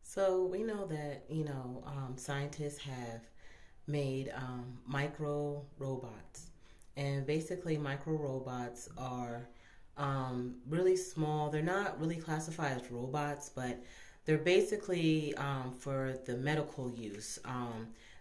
So we know that, scientists have made micro robots. And basically, micro robots are really small. They're not really classified as robots, but they're basically for the medical use.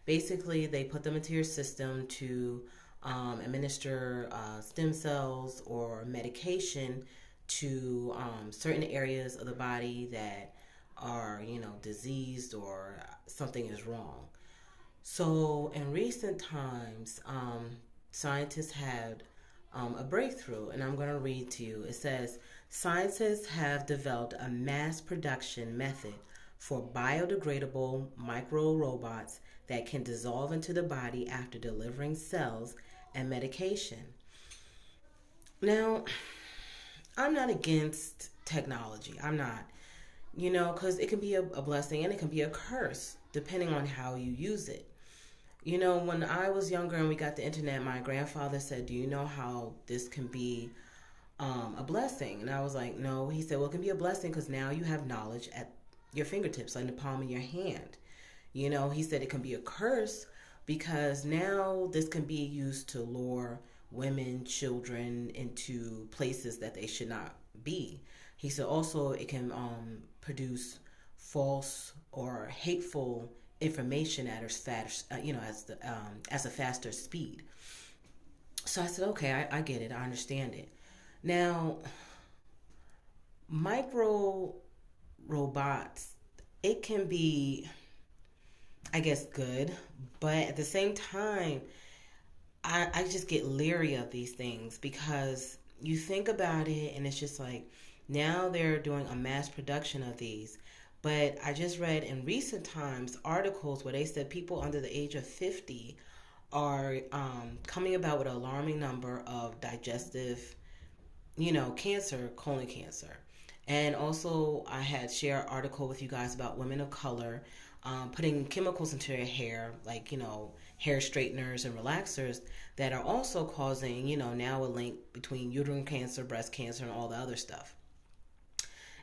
Basically, they put them into your system to administer stem cells or medication to certain areas of the body that are, diseased or something is wrong. So, in recent times, scientists had a breakthrough, and I'm going to read to you. It says scientists have developed a mass production method for biodegradable micro robots that can dissolve into the body after delivering cells and medication. Now, I'm not against technology. I'm not, because it can be a blessing and it can be a curse depending on how you use it. When I was younger and we got the internet, my grandfather said, "Do you know how this can be a blessing?" And I was like, "No." He said, "Well, it can be a blessing because now you have knowledge at your fingertips, like in the palm of your hand." He said it can be a curse because now this can be used to lure women, children into places that they should not be. He said also it can produce false or hateful information at as fast, as a faster speed. So I said, okay, I get it, I understand it. Now, micro robots, it can be, I guess, good, but at the same time, I just get leery of these things because you think about it and it's just like now they're doing a mass production of these. But I just read in recent times articles where they said people under the age of 50 are coming about with an alarming number of digestive, cancer, colon cancer. And also, I had shared an article with you guys about women of color putting chemicals into their hair, like, hair straighteners and relaxers that are also causing, now a link between uterine cancer, breast cancer, and all the other stuff.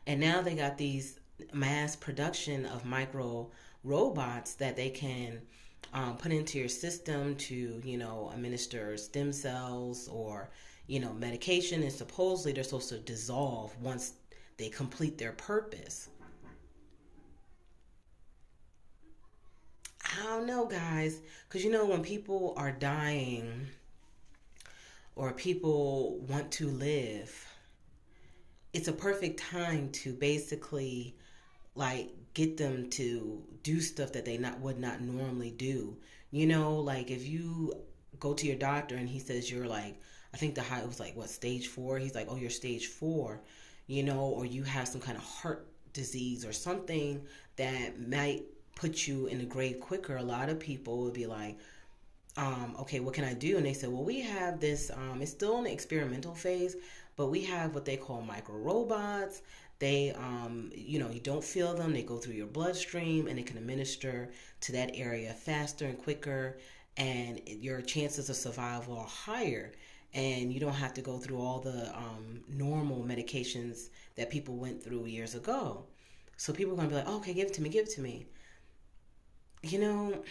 And now they got these mass production of micro robots that they can put into your system to, administer stem cells or, medication. And supposedly they're supposed to dissolve once they complete their purpose. I don't know, guys, because when people are dying or people want to live, it's a perfect time to basically like get them to do stuff that they not would not normally do. Like if you go to your doctor and he says you're like, I think the high was like what, stage 4. He's like, oh, you're stage 4, or you have some kind of heart disease or something that might put you in the grave quicker. A lot of people would be like, okay, what can I do? And they said, well, we have this, it's still in the experimental phase, but we have what they call micro robots. They, you don't feel them. They go through your bloodstream and they can administer to that area faster and quicker. And your chances of survival are higher. And you don't have to go through all the normal medications that people went through years ago. So people are going to be like, oh, okay, give it to me, give it to me. You know,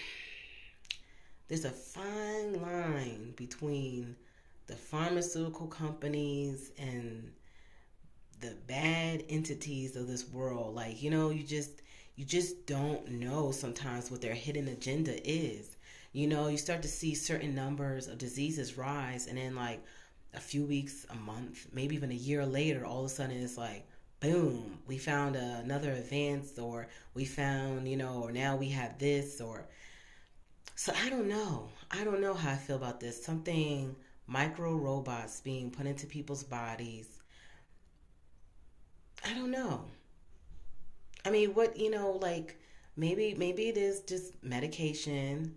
there's a fine line between the pharmaceutical companies and the bad entities of this world. Like, you just don't know sometimes what their hidden agenda is. You start to see certain numbers of diseases rise, and then like a few weeks, a month, maybe even a year later, all of a sudden it's like, boom, we found another advance, or we found, or now we have this, or so I don't know. I don't know how I feel about this. Something micro robots being put into people's bodies. I don't know. I mean, what, like maybe it is just medication,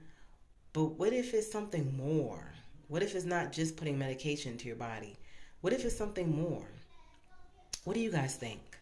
but what if it's something more? What if it's not just putting medication into your body? What if it's something more? What do you guys think?